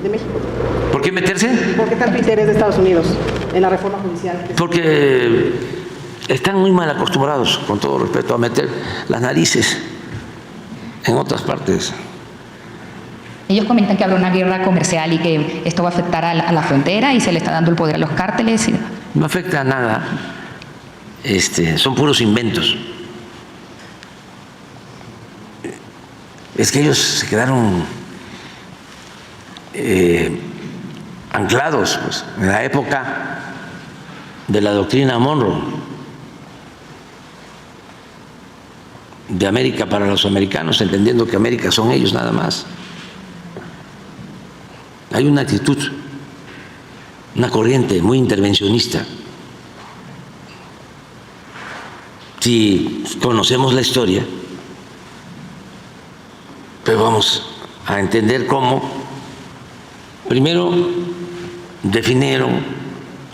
de México. ¿Por qué meterse? ¿Por qué tanto interés de Estados Unidos en la reforma judicial? Porque están muy mal acostumbrados, con todo respeto, a meter las narices en otras partes. Ellos comentan que habrá una guerra comercial y que esto va a afectar a la frontera y se le está dando el poder a los cárteles. No afecta a nada, son puros inventos. Es que ellos se quedaron anclados pues, en la época de la doctrina Monroe, de América para los americanos, entendiendo que América son ellos nada más. Hay una actitud, una corriente muy intervencionista. Si conocemos la historia, pues vamos a entender cómo primero definieron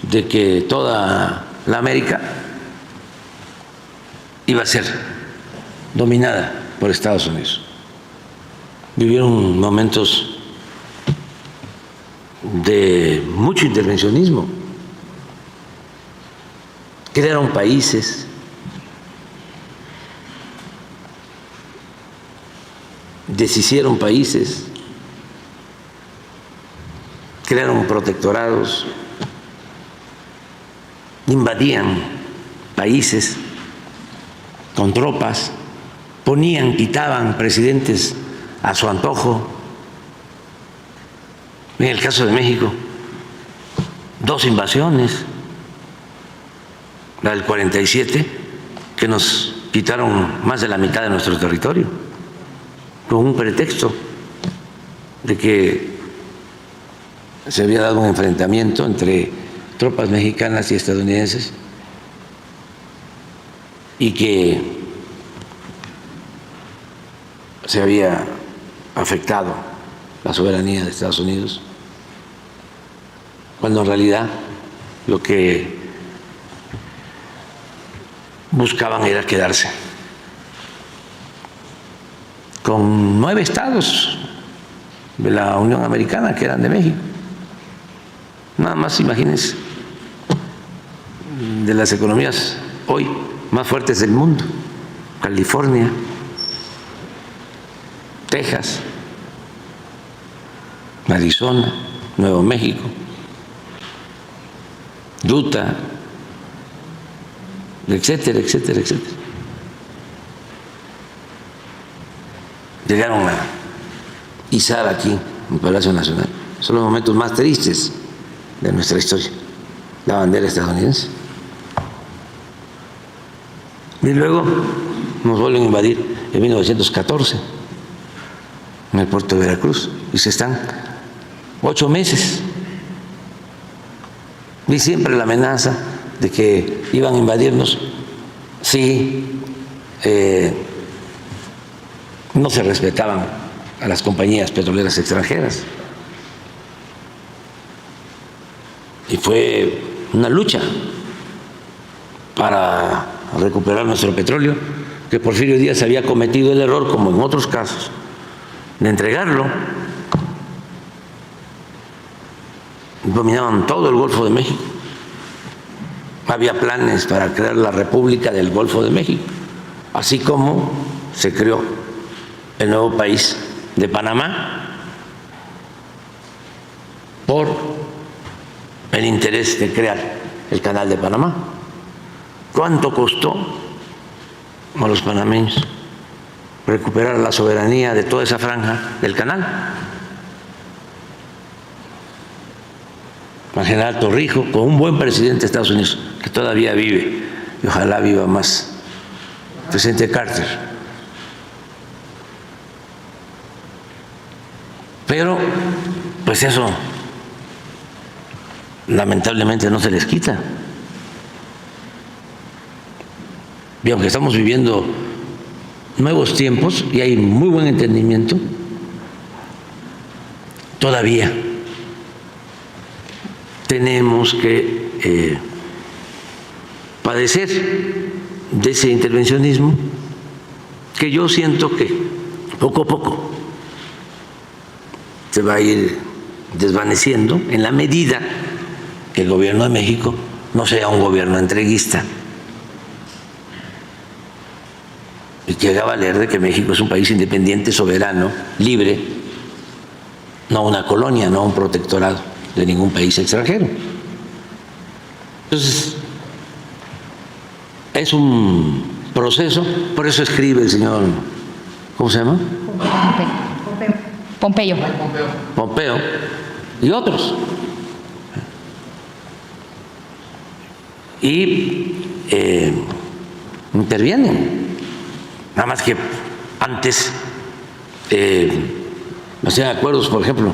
de que toda la América iba a ser dominada por Estados Unidos. Vivieron momentos de mucho intervencionismo, crearon países, deshicieron países, crearon protectorados, invadían países con tropas, ponían, quitaban presidentes a su antojo. En el caso de México, 2 invasiones, la del 47, que nos quitaron más de la mitad de nuestro territorio, con un pretexto de que se había dado un enfrentamiento entre tropas mexicanas y estadounidenses y que se había afectado la soberanía de Estados Unidos, cuando en realidad lo que buscaban era quedarse con 9 estados de la Unión Americana que eran de México. Nada más imagínense, de las economías hoy más fuertes del mundo: California, Texas, Arizona, Nuevo México, Utah, etcétera, etcétera, etcétera. Llegaron a izar aquí en Palacio Nacional. Son los momentos más tristes de nuestra historia, la bandera estadounidense. Y luego nos vuelven a invadir en 1914 en el puerto de Veracruz y se están 8 meses. Y siempre la amenaza de que iban a invadirnos si no se respetaban a las compañías petroleras extranjeras. Y fue una lucha para recuperar nuestro petróleo, que Porfirio Díaz había cometido el error, como en otros casos, de entregarlo. Dominaban todo el Golfo de México. Había planes para crear la República del Golfo de México, así como se creó el nuevo país de Panamá por el interés de crear el Canal de Panamá. ¿Cuánto costó a los panameños recuperar la soberanía de toda esa franja del canal? Al general Torrijos, con un buen presidente de Estados Unidos, que todavía vive, y ojalá viva más, el presidente Carter. Pero, pues eso, lamentablemente no se les quita. Y aunque estamos viviendo nuevos tiempos y hay muy buen entendimiento, todavía tenemos que padecer de ese intervencionismo que yo siento que poco a poco se va a ir desvaneciendo en la medida que el gobierno de México no sea un gobierno entreguista y que haga valer de que México es un país independiente, soberano, libre, no una colonia, no un protectorado de ningún país extranjero. Entonces, es un proceso, por eso escribe el señor, ¿cómo se llama? Pompeyo. Pompeo y otros. Y intervienen. Nada más que antes hacían acuerdos, por ejemplo,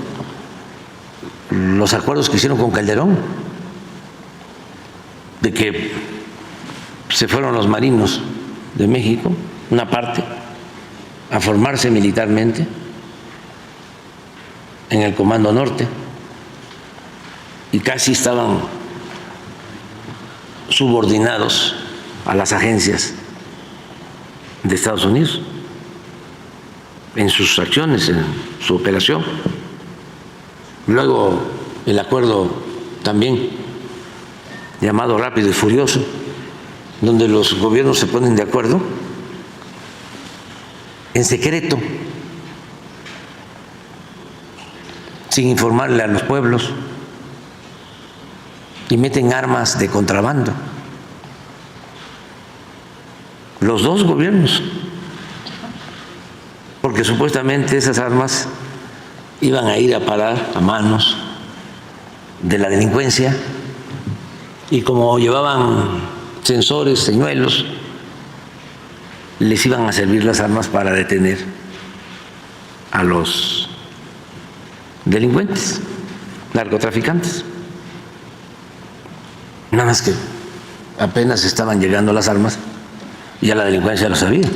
los acuerdos que hicieron con Calderón, de que se fueron los marinos de México, una parte, a formarse militarmente en el Comando Norte, y casi estaban subordinados a las agencias de Estados Unidos en sus acciones, en su operación. Luego el acuerdo también llamado Rápido y Furioso, donde los gobiernos se ponen de acuerdo en secreto, sin informarle a los pueblos, y meten armas de contrabando. Los dos gobiernos, porque supuestamente esas armas iban a ir a parar a manos de la delincuencia, y como llevaban sensores, señuelos, les iban a servir las armas para detener a los delincuentes, narcotraficantes. Nada más que apenas estaban llegando las armas y ya la delincuencia lo sabía,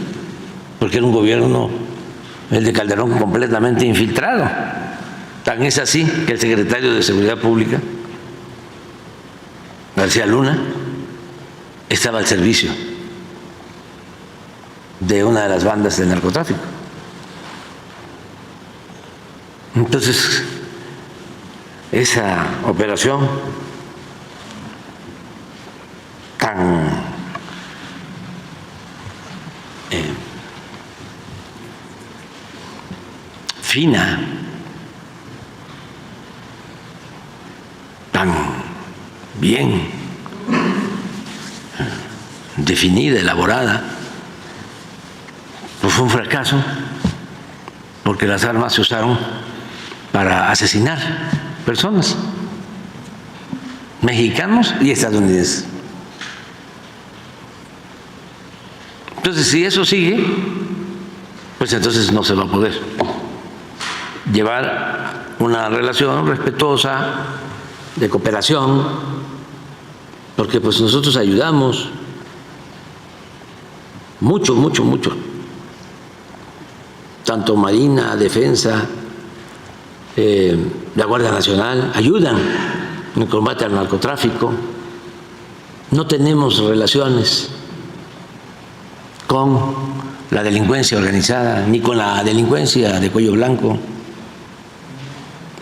porque era un gobierno, el de Calderón, completamente infiltrado. Tan es así que el secretario de Seguridad Pública, García Luna, estaba al servicio de una de las bandas del narcotráfico. Entonces, esa operación tan fina, tan bien definida, elaborada, pues fue un fracaso, porque las armas se usaron para asesinar personas, mexicanos y estadounidenses. Entonces, si eso sigue, pues entonces no se va a poder llevar una relación respetuosa, de cooperación, porque pues nosotros ayudamos mucho, mucho, mucho, tanto Marina, Defensa, la Guardia Nacional, ayudan en el combate al narcotráfico. No tenemos relaciones con la delincuencia organizada, ni con la delincuencia de cuello blanco.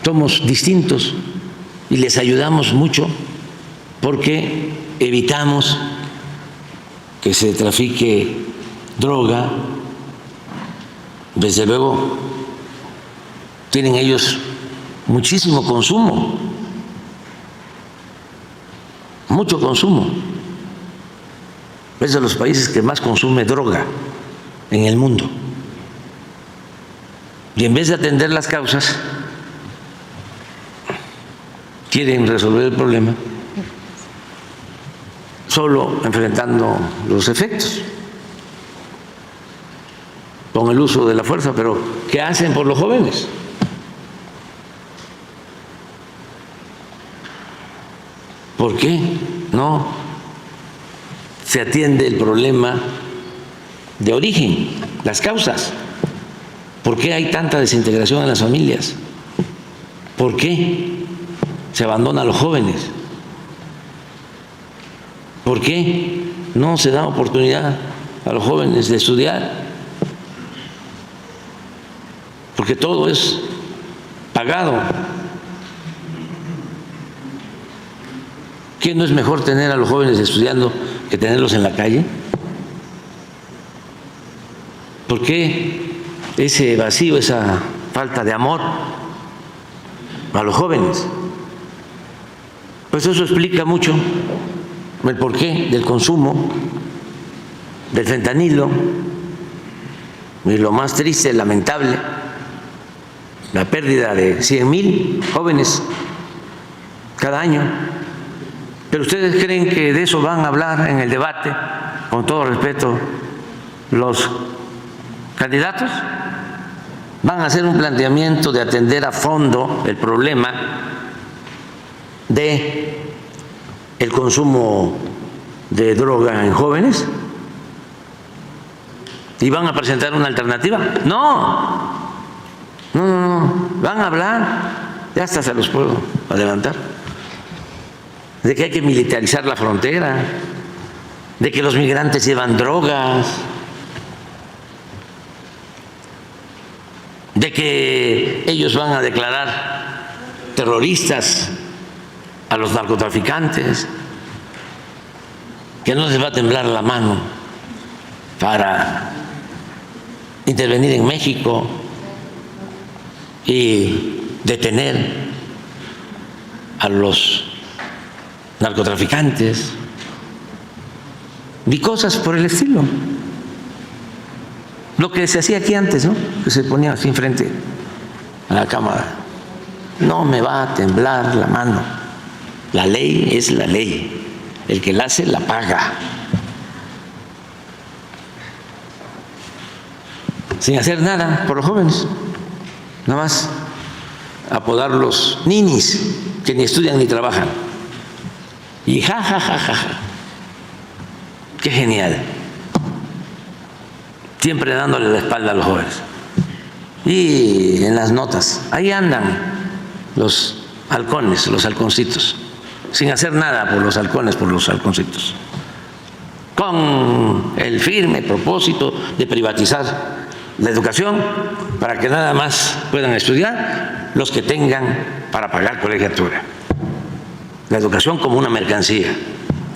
Somos distintos y les ayudamos mucho porque evitamos que se trafique droga. Desde luego, tienen ellos muchísimo consumo, mucho consumo. Es de los países que más consume droga en el mundo. Y en vez de atender las causas, quieren resolver el problema solo enfrentando los efectos, con el uso de la fuerza. Pero ¿qué hacen por los jóvenes? ¿Por qué no se atiende el problema de origen, las causas? ¿Por qué hay tanta desintegración en las familias? ¿Por qué se abandona a los jóvenes? ¿Por qué no se da oportunidad a los jóvenes de estudiar? Porque todo es pagado qué no es mejor tener a los jóvenes estudiando que tenerlos en la calle? ¿Por qué ese vacío, esa falta de amor a los jóvenes? Pues eso explica mucho el porqué del consumo del fentanilo y lo más triste, lamentable, la pérdida de 100,000 jóvenes cada año. Pero ustedes creen que de eso van a hablar en el debate, con todo respeto, los candidatos. Van a hacer un planteamiento de atender a fondo el problema de el consumo de droga en jóvenes y van a presentar una alternativa. No, van a hablar, ya hasta se los puedo adelantar, de que hay que militarizar la frontera, de que los migrantes llevan drogas, de que ellos van a declarar terroristas a los narcotraficantes, que no les va a temblar la mano para intervenir en México y detener a los narcotraficantes y cosas por el estilo. Lo que se hacía aquí antes, ¿no? Que se ponía así enfrente a la cámara. No me va a temblar la mano. La ley es la ley. El que la hace, la paga. Sin hacer nada por los jóvenes. Nada más apodarlos ninis, que ni estudian ni trabajan. Y ja. Qué genial. Siempre dándole la espalda a los jóvenes. Y en las notas, ahí andan los halcones, los halconcitos, sin hacer nada por los halcones, por los halconcitos, con el firme propósito de privatizar la educación para que nada más puedan estudiar los que tengan para pagar colegiatura. La educación como una mercancía,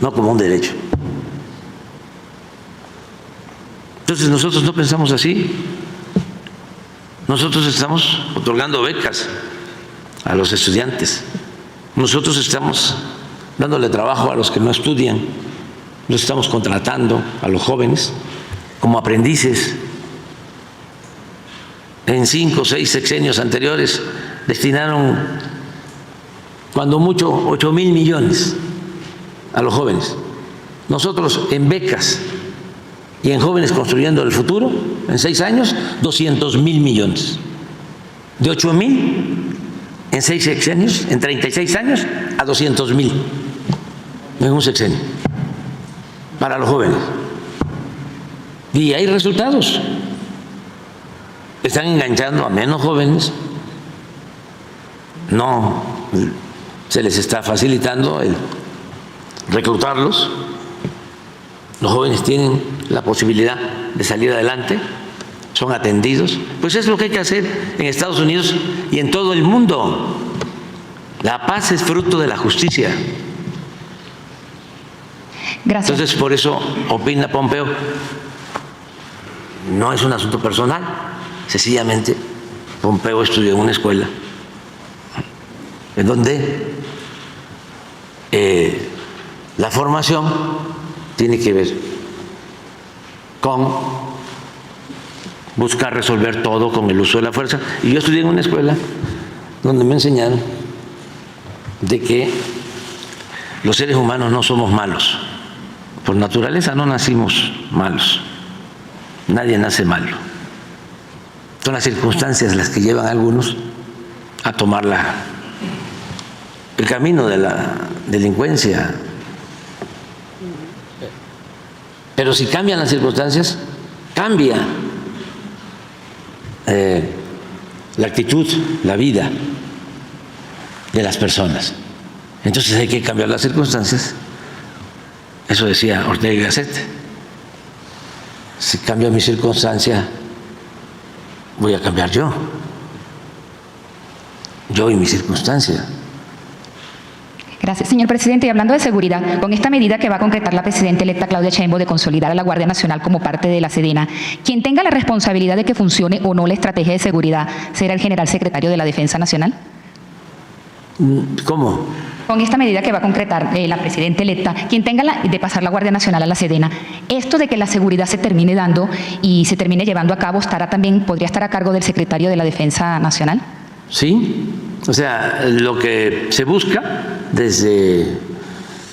no como un derecho. Entonces nosotros no pensamos así. Nosotros estamos otorgando becas a los estudiantes. Nosotros estamos dándole trabajo a los que no estudian. Los estamos contratando a los jóvenes como aprendices. En 5 o 6 sexenios anteriores destinaron, cuando mucho, 8,000 millones a los jóvenes. Nosotros en becas y en jóvenes construyendo el futuro, en 6 años, 200,000 millones. De 8,000 en 6 sexenios, en 36 años, a 200,000 en un sexenio para los jóvenes. Y hay resultados. Están enganchando a menos jóvenes, no se les está facilitando el reclutarlos. Los jóvenes tienen la posibilidad de salir adelante, son atendidos. Pues es lo que hay que hacer en Estados Unidos y en todo el mundo. La paz es fruto de la justicia. Gracias. Entonces, por eso opina Pompeo, no es un asunto personal, sencillamente Pompeo estudió en una escuela en donde la formación tiene que ver con buscar resolver todo con el uso de la fuerza. Y yo estudié en una escuela donde me enseñaron de que los seres humanos no somos malos. Por naturaleza no nacimos malos. Nadie nace malo. Son las circunstancias las que llevan a algunos a tomar el camino de la delincuencia. Pero si cambian las circunstancias, cambia la actitud, la vida de las personas. Entonces hay que cambiar las circunstancias. Eso decía Ortega y Gasset. Si cambio mi circunstancia, voy a cambiar yo y mi circunstancia. Gracias, señor presidente. Y hablando de seguridad, con esta medida que va a concretar la presidenta electa Claudia Sheinbaum de consolidar a la Guardia Nacional como parte de la Sedena, quien tenga la responsabilidad de que funcione o no la estrategia de seguridad será el general secretario de la Defensa Nacional. ¿Cómo? Con esta medida que va a concretar la presidenta electa, quien tenga de pasar la Guardia Nacional a la Sedena, esto de que la seguridad se termine dando y se termine llevando a cabo, podría estar a cargo del secretario de la Defensa Nacional. Sí, o sea, lo que se busca desde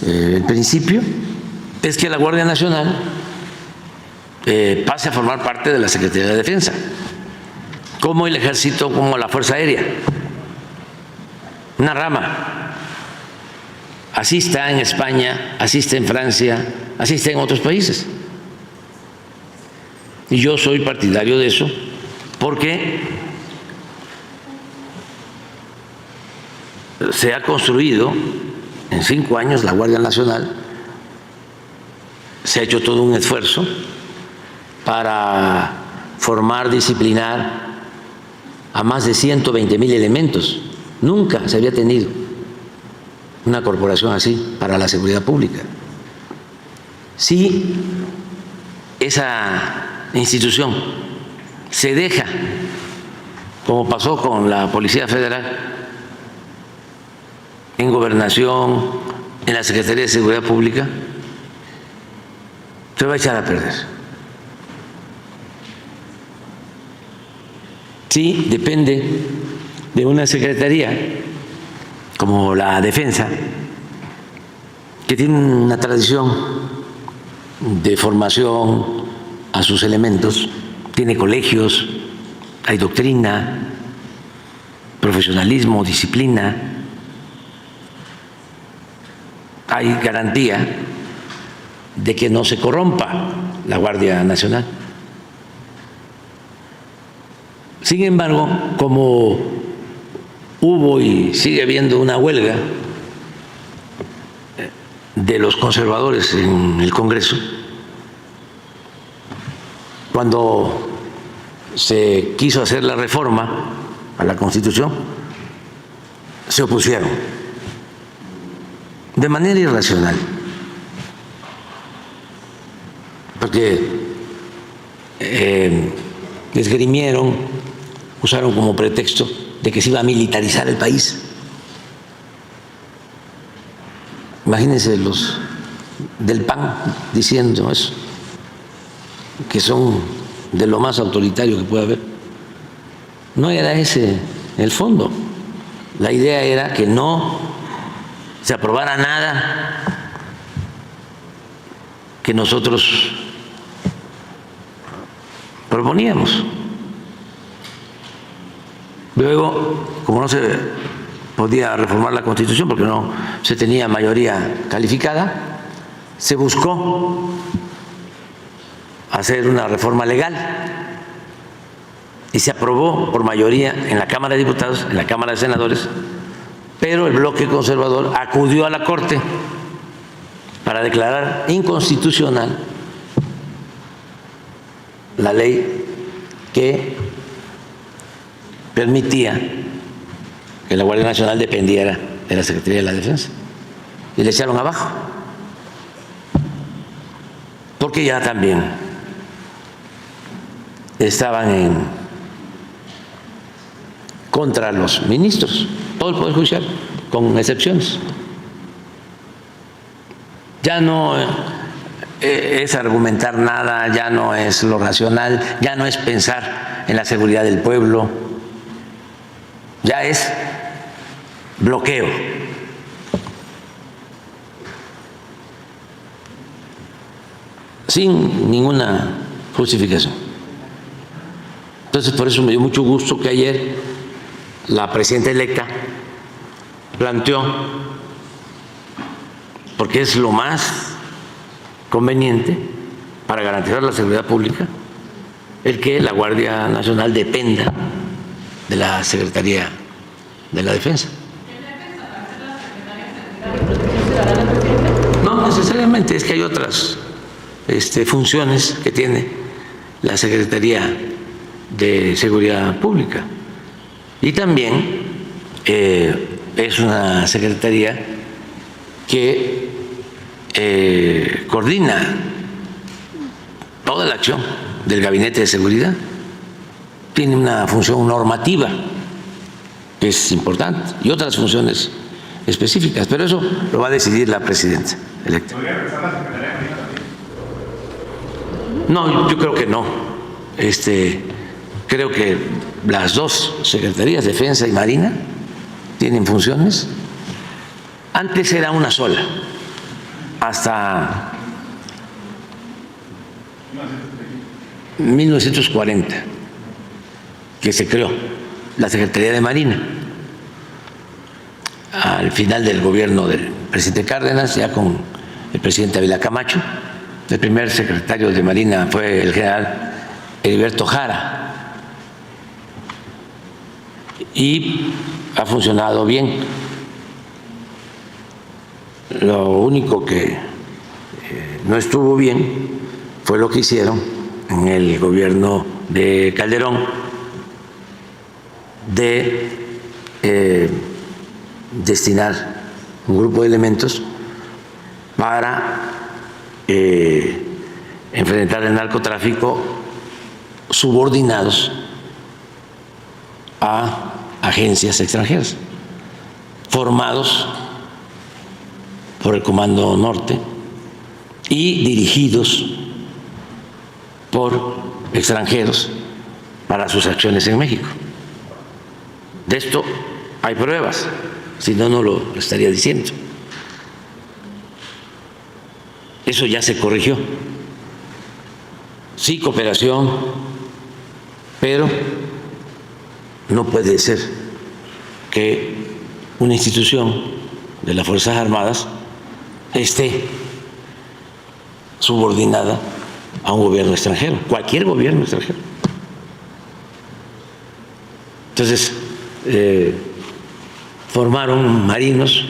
el principio es que la Guardia Nacional pase a formar parte de la Secretaría de Defensa, como el Ejército, como la Fuerza Aérea, una rama. Así está en España, así está en Francia, así está en otros países. Y yo soy partidario de eso porque se ha construido en 5 años la Guardia Nacional, se ha hecho todo un esfuerzo para formar, disciplinar a más de 120,000 elementos. Nunca se había tenido una corporación así para la seguridad pública. Si esa institución se deja, como pasó con la Policía Federal, en Gobernación, en la Secretaría de Seguridad Pública, se va a echar a perder. Sí, depende de una secretaría como la Defensa, que tiene una tradición de formación a sus elementos, tiene colegios, hay doctrina, profesionalismo, disciplina, hay garantía de que no se corrompa la Guardia Nacional. Sin embargo, como hubo y sigue habiendo una huelga de los conservadores en el Congreso, cuando se quiso hacer la reforma a la Constitución, se opusieron de manera irracional, porque esgrimieron, usaron como pretexto de que se iba a militarizar el país. Imagínense los del PAN diciendo eso, que son de lo más autoritario que puede haber. No era ese el fondo. La idea era que no se aprobara nada que nosotros proponíamos. Luego, como no se podía reformar la Constitución porque no se tenía mayoría calificada, se buscó hacer una reforma legal y se aprobó por mayoría en la Cámara de Diputados, en la Cámara de Senadores, pero el bloque conservador acudió a la Corte para declarar inconstitucional la ley que permitía que la Guardia Nacional dependiera de la Secretaría de la Defensa, y le echaron abajo, porque ya también estaban en contra los ministros, todo el Poder Judicial, con excepciones. Ya no es argumentar nada, ya no es lo racional, ya no es pensar en la seguridad del pueblo, ya es bloqueo. Sin ninguna justificación. Entonces, por eso me dio mucho gusto que ayer la presidenta electa planteó, porque es lo más conveniente para garantizar la seguridad pública, el que la Guardia Nacional dependa de la Secretaría de la Defensa. No necesariamente, es que hay otras funciones que tiene la Secretaría de Seguridad Pública, y también es una secretaría que coordina toda la acción del Gabinete de Seguridad. Tiene una función normativa que es importante y otras funciones específicas, pero eso lo va a decidir la presidenta electa. No, yo creo que no. Creo que las dos secretarías, Defensa y Marina, tienen funciones. Antes era una sola, hasta 1940, que se creó la Secretaría de Marina. Al final del gobierno del presidente Cárdenas, ya con el presidente Ávila Camacho, el primer secretario de Marina fue el general Heriberto Jara, y ha funcionado bien. Lo único que no estuvo bien fue lo que hicieron en el gobierno de Calderón de destinar un grupo de elementos para enfrentar el narcotráfico subordinados a agencias extranjeras, formados por el Comando Norte y dirigidos por extranjeros para sus acciones en México. De esto hay pruebas, si no, no lo estaría diciendo. Eso ya se corrigió. Sí, cooperación, pero no puede ser que una institución de las Fuerzas Armadas esté subordinada a un gobierno extranjero, cualquier gobierno extranjero. Entonces, formaron marinos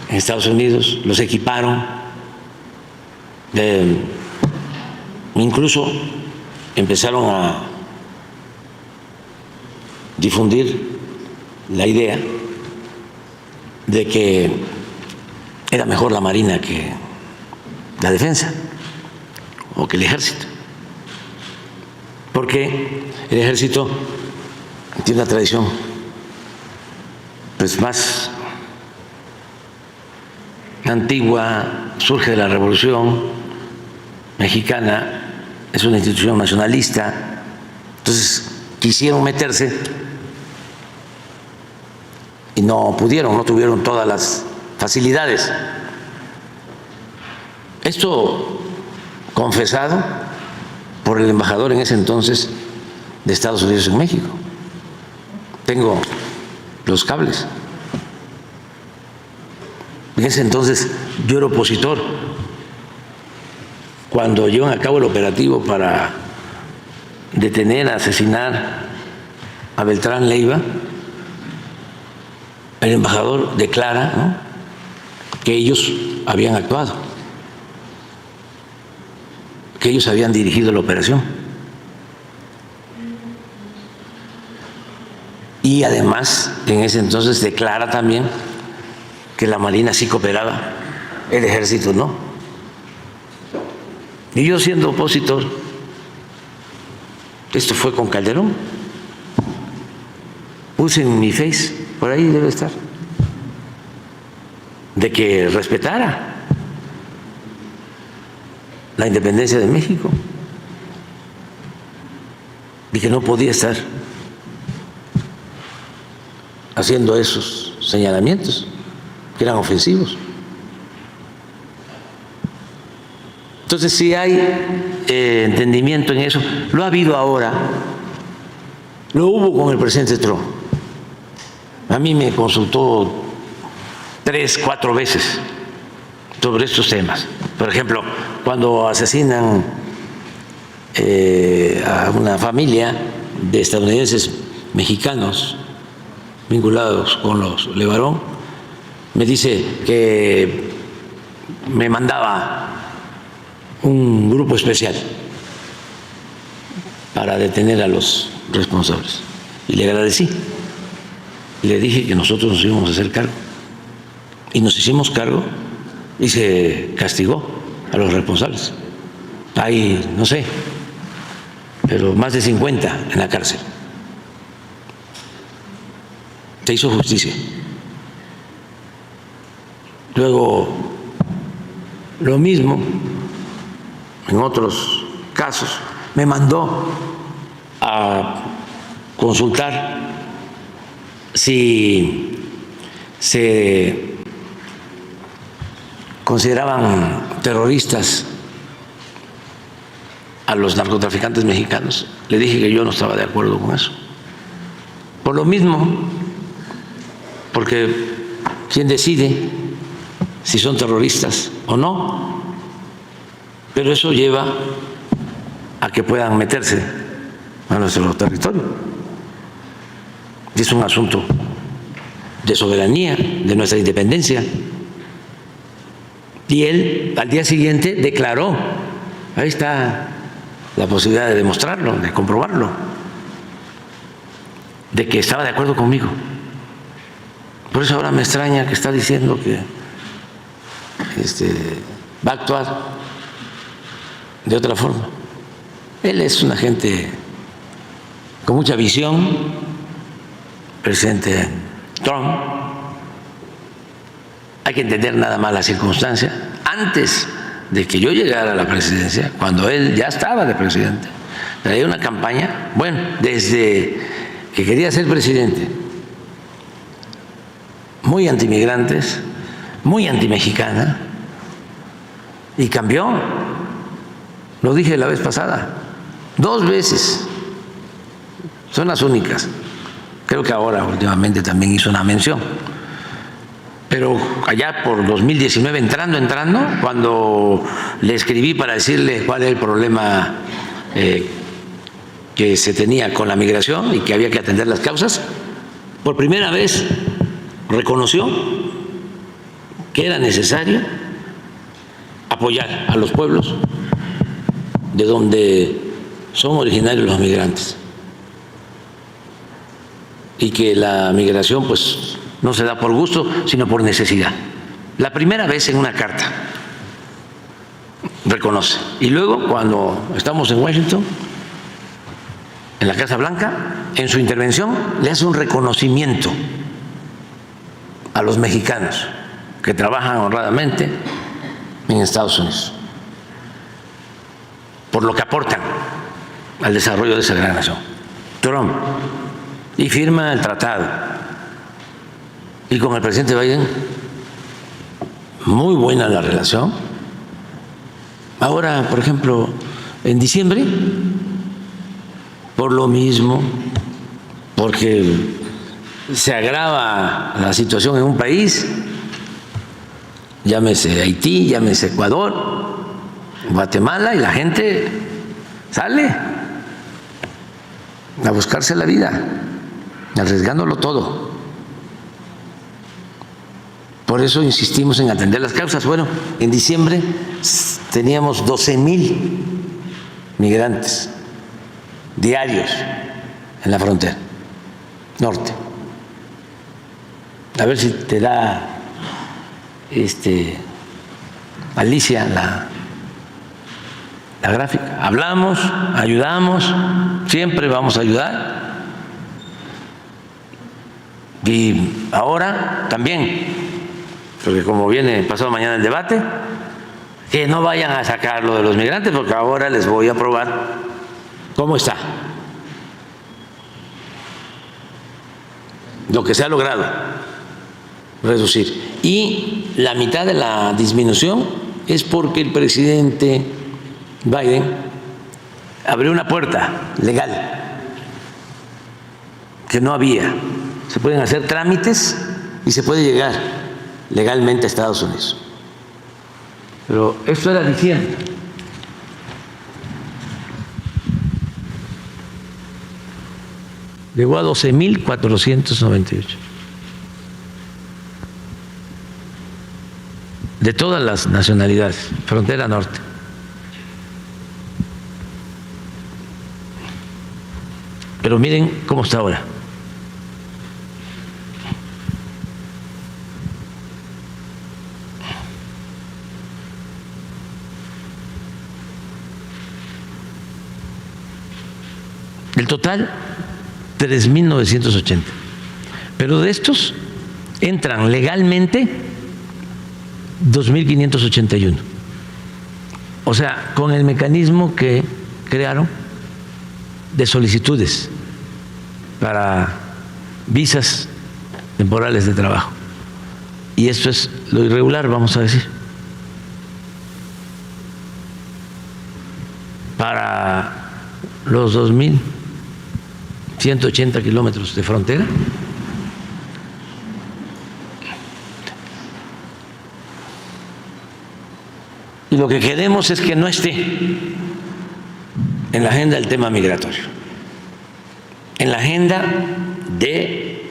en Estados Unidos, los equiparon, incluso empezaron a difundir la idea de que era mejor la Marina que la Defensa o que el Ejército, porque el Ejército tiene una tradición pues más antigua, surge de la Revolución Mexicana, es una institución nacionalista. Entonces quisieron meterse y no pudieron, no tuvieron todas las facilidades. Esto confesado por el embajador en ese entonces de Estados Unidos en México. Tengo los cables. En ese entonces yo era opositor. Cuando llevan a cabo el operativo para detener, asesinar a Beltrán Leiva, el embajador declara, ¿no?, que ellos habían actuado, que ellos habían dirigido la operación. Y además, en ese entonces declara también que la Marina sí cooperaba, el Ejército no. Y yo, siendo opositor, esto fue con Calderón, puse en mi face, por ahí debe estar, de que respetara la independencia de México y que no podía estar haciendo esos señalamientos que eran ofensivos. Entonces, si hay entendimiento en eso, lo ha habido ahora, lo hubo con el presidente Trump. A mí me consultó 3, 4 veces sobre estos temas. Por ejemplo, cuando asesinan a una familia de estadounidenses mexicanos vinculados con los Levarón, me dice que me mandaba un grupo especial para detener a los responsables. Y le agradecí. Y le dije que nosotros nos íbamos a hacer cargo. y nos hicimos cargo y se castigó a los responsables. Hay, no sé, pero más de 50 en la cárcel. Se hizo justicia. Luego, lo mismo, en otros casos, me mandó a consultar si se consideraban terroristas a los narcotraficantes mexicanos. Le dije que yo no estaba de acuerdo con eso. Por lo mismo, porque ¿quién decide si son terroristas o no? Pero eso lleva a que puedan meterse a nuestro territorio. Es un asunto de soberanía, de nuestra independencia. Y él al día siguiente declaró, ahí está la posibilidad de demostrarlo, de comprobarlo, de que estaba de acuerdo conmigo. Por eso ahora me extraña que está diciendo que va a actuar de otra forma. Él es una gente con mucha visión, presidente Trump. Hay que entender nada más la circunstancia. Antes de que yo llegara a la presidencia, cuando él ya estaba de presidente, traía una campaña, bueno, desde que quería ser presidente, muy antimigrantes, muy antimexicana, y cambió. Lo dije la vez pasada, 2 veces, son las únicas. Creo que ahora últimamente también hizo una mención. Pero allá por 2019, entrando, cuando le escribí para decirle cuál era el problema que se tenía con la migración y que había que atender las causas, por primera vez reconoció que era necesario apoyar a los pueblos de donde son originarios los migrantes y que la migración pues no se da por gusto, sino por necesidad. La primera vez en una carta reconoce. Y luego, cuando estamos en Washington, en la Casa Blanca, en su intervención le hace un reconocimiento a los mexicanos que trabajan honradamente en Estados Unidos por lo que aportan al desarrollo de esa gran nación. Trump. Y firma el tratado. Y con el presidente Biden, muy buena la relación. Ahora, por ejemplo, en diciembre, por lo mismo, porque se agrava la situación en un país, llámese Haití, llámese Ecuador, Guatemala, y la gente sale a buscarse la vida, arriesgándolo todo. Por eso insistimos en atender las causas. Bueno, en diciembre teníamos 12,000 migrantes diarios en la frontera norte. A ver si te da Alicia la gráfica. Hablamos, ayudamos, siempre vamos a ayudar. Y ahora también, porque como viene pasado mañana el debate, que no vayan a sacar lo de los migrantes, porque ahora les voy a probar cómo está lo que se ha logrado reducir. Y la mitad de la disminución es porque el presidente Biden abrió una puerta legal que no había. Se pueden hacer trámites y se puede llegar legalmente a Estados Unidos. Pero esto era diciembre. Llegó a 12,498. De todas las nacionalidades, frontera norte. Pero miren cómo está ahora. El total, 3.980. Pero de estos entran legalmente 2.581. O sea, con el mecanismo que crearon de solicitudes para visas temporales de trabajo. Y esto es lo irregular, vamos a decir. Para los 2.180 kilómetros de frontera, y lo que queremos es que no esté en la agenda el tema migratorio, en la agenda de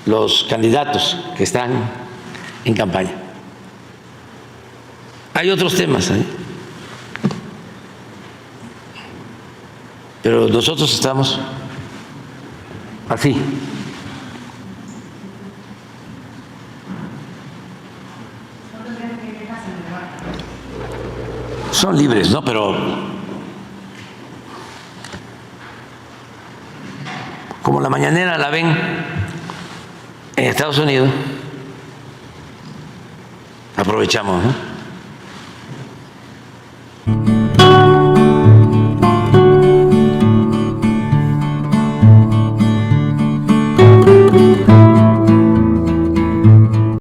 los candidatos que están en campaña. Hay otros temas ahí, pero nosotros estamos así. Son libres, ¿no? Pero como la mañanera la ven en Estados Unidos, aprovechamos, ¿no?